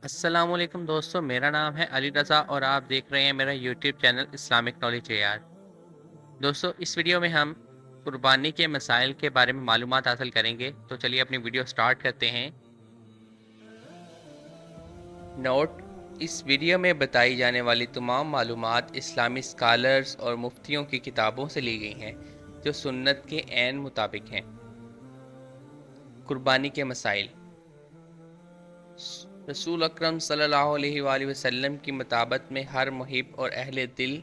السلام علیکم دوستو، میرا نام ہے علی رضا اور آپ دیکھ رہے ہیں میرا YouTube channel Islamic knowledge A R. دوستو، اس ویڈیو میں ہم قربانی کے مسائل کے بارے میں معلومات حاصل کریں گے، تو چلیے اپنی ویڈیو سٹارٹ کرتے ہیں۔ نوٹ: اس ویڈیو میں بتائی جانے والی تمام معلومات اسلامی اسکالرز اور مفتیوں کی کتابوں سے لی گئی ہیں جو سنت کے عین مطابق ہیں۔ قربانی کے مسائل: رسول اکرم صلی اللہ علیہ وآلہ وسلم کی مطابقت میں ہر محب اور اہل دل،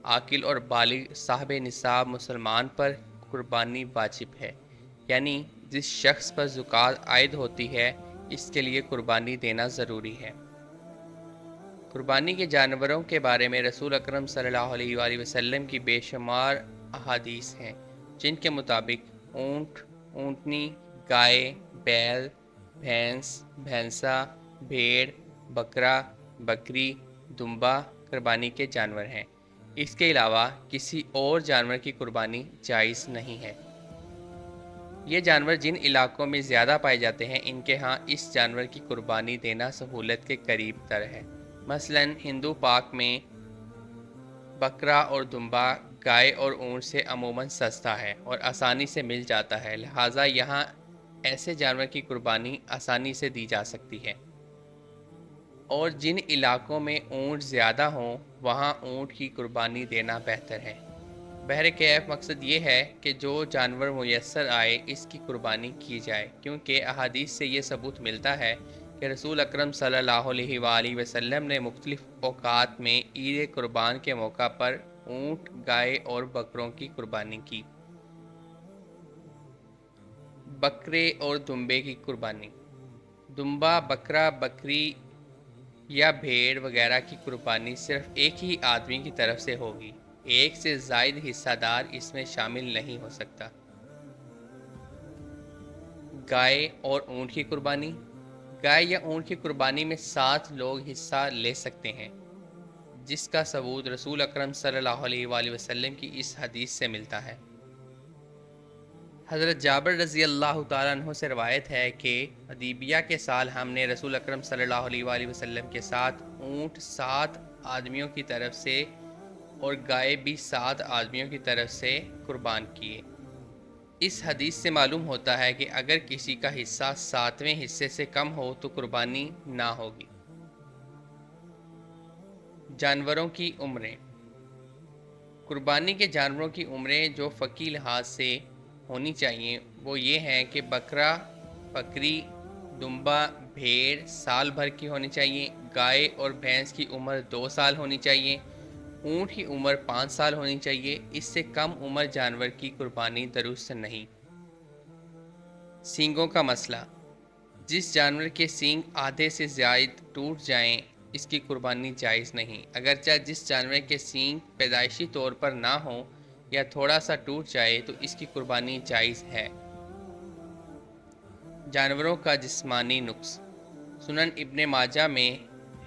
عاقل اور بالغ صاحب نصاب مسلمان پر قربانی واجب ہے، یعنی جس شخص پر زکوٰۃ عائد ہوتی ہے اس کے لیے قربانی دینا ضروری ہے۔ قربانی کے جانوروں کے بارے میں رسول اکرم صلی اللہ علیہ وآلہ وسلم کی بے شمار احادیث ہیں، جن کے مطابق اونٹ، اونٹنی، گائے، بیل، بھینس، بھینسا، بھیڑ، بکرا، بکری، دمبا قربانی کے جانور ہیں۔ اس کے علاوہ کسی اور جانور کی قربانی جائز نہیں ہے۔ یہ جانور جن علاقوں میں زیادہ پائے جاتے ہیں، ان کے ہاں اس جانور کی قربانی دینا سہولت کے قریب تر ہے۔ مثلاً ہندو پاک میں بکرا اور دمبا گائے اور اونٹ سے عموماً سستا ہے اور آسانی سے مل جاتا ہے، لہٰذا یہاں ایسے جانور کی قربانی آسانی سے دی جا سکتی ہے۔ اور جن علاقوں میں اونٹ زیادہ ہوں وہاں اونٹ کی قربانی دینا بہتر ہے۔ بہرکیف مقصد یہ ہے کہ جو جانور میسر آئے اس کی قربانی کی جائے، کیونکہ احادیث سے یہ ثبوت ملتا ہے کہ رسول اکرم صلی اللہ علیہ وآلہ وسلم نے مختلف اوقات میں عید قربان کے موقع پر اونٹ، گائے اور بکروں کی قربانی کی۔ بکرے اور دمبے کی قربانی: دمبا، بکرا، بکری یا بھیڑ وغیرہ کی قربانی صرف ایک ہی آدمی کی طرف سے ہوگی، ایک سے زائد حصہ دار اس میں شامل نہیں ہو سکتا۔ گائے اور اونٹ کی قربانی: گائے یا اونٹ کی قربانی میں 7 لوگ حصہ لے سکتے ہیں، جس کا ثبوت رسول اکرم صلی اللہ علیہ وآلہ وسلم کی اس حدیث سے ملتا ہے۔ حضرت جابر رضی اللہ تعالیٰ عنہ سے روایت ہے کہ حدیبیہ کے سال ہم نے رسول اکرم صلی اللہ علیہ وآلہ وسلم کے ساتھ اونٹ 7 آدمیوں کی طرف سے اور گائے بھی 7 آدمیوں کی طرف سے قربان کیے۔ اس حدیث سے معلوم ہوتا ہے کہ اگر کسی کا حصہ 7ویں حصے سے کم ہو تو قربانی نہ ہوگی۔ جانوروں کی عمریں: قربانی کے جانوروں کی عمریں جو فقہی لحاظ سے ہونی چاہیے وہ یہ ہیں کہ بکرا، بکری، دمبا، بھیڑ سال بھر کی ہونی چاہیے، گائے اور بھینس کی عمر 2 سال ہونی چاہیے، اونٹ کی عمر 5 سال ہونی چاہیے۔ اس سے کم عمر جانور کی قربانی درست نہیں۔ سینگوں کا مسئلہ: جس جانور کے سینگ آدھے سے زائد ٹوٹ جائیں اس کی قربانی جائز نہیں، اگرچہ جس جانور کے سینگ پیدائشی طور پر نہ ہوں یا تھوڑا سا ٹوٹ جائے تو اس کی قربانی جائز ہے۔ جانوروں کا جسمانی نقص: سنن ابن ماجہ میں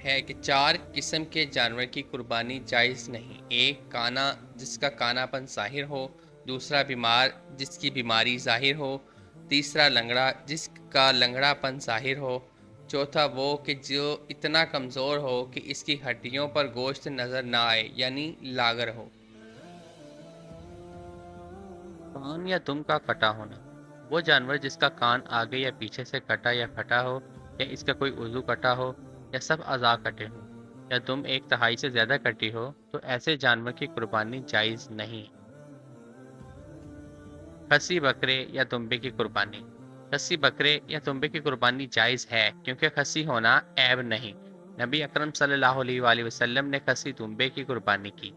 ہے کہ 4 قسم کے جانور کی قربانی جائز نہیں۔ ایک کانا جس کا کانا پن ظاہر ہو، دوسرا بیمار جس کی بیماری ظاہر ہو، تیسرا لنگڑا جس کا لنگڑا پن ظاہر ہو، چوتھا وہ کہ جو اتنا کمزور ہو کہ اس کی ہڈیوں پر گوشت نظر نہ آئے، یعنی لاغر ہو۔ کان یا دم کا کٹا ہونا: وہ جانور جس کا کان آگے یا پیچھے سے کٹا یا پھٹا ہو، یا اس کا کوئی عضو کٹا ہو، یا سب اعضاء کٹے ہوں، یا دم 1/3 سے زیادہ کٹی ہو تو ایسے جانور کی قربانی جائز نہیں۔ خصی بکرے یا دمبے کی قربانی: خصی بکرے یا دمبے کی قربانی جائز ہے کیونکہ خصی ہونا عیب نہیں۔ نبی اکرم صلی اللہ علیہ وآلہ وسلم نے خصی دمبے کی قربانی کی۔